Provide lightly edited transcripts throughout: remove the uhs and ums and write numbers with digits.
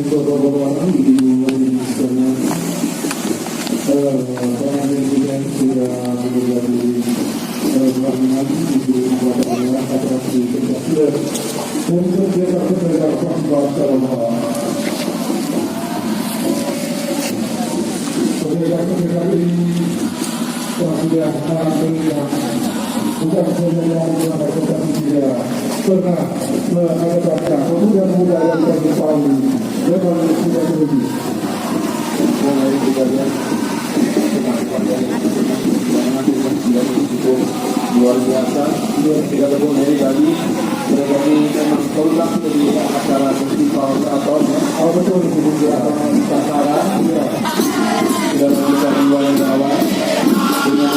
corroborano di un'organizzazione permanente da terminati di una attrattiva untuk kita menegakkan bahasa Allah. Penegak-penegak ini sudah alhamdulillah bukan saja yang tetapi juga pernah menghadapkan pemuda-pemuda yang berpaling dengan tidak lebih. Mulai kita luar biasa, tidak boleh lagi mereka ini memang tolak dari acara festival atau betul di sasaran sudah memberikan imbauan awal dengan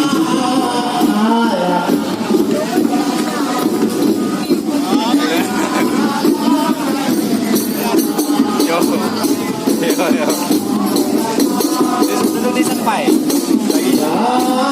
Belum sampai lagi.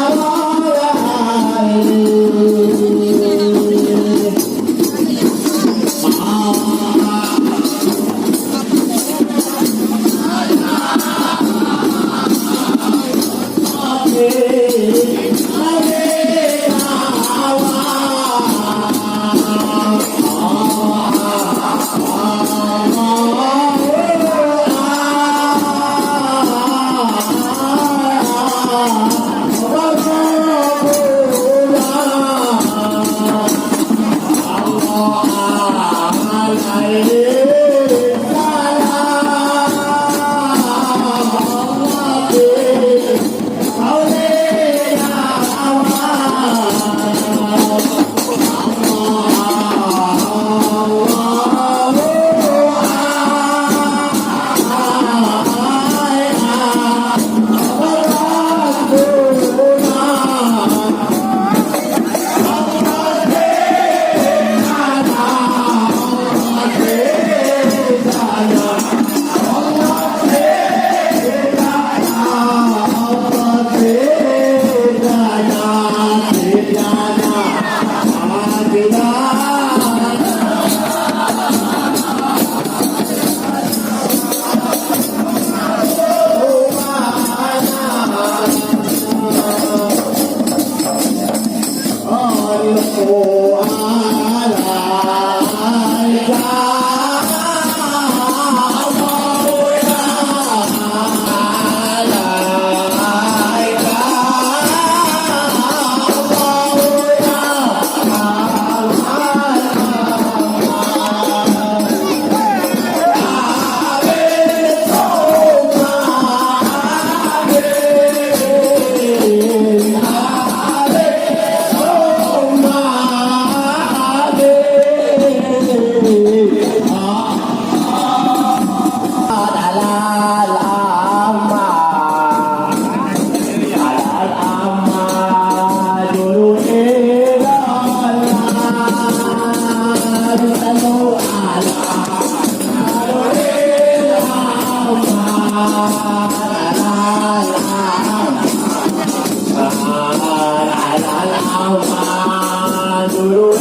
Dulu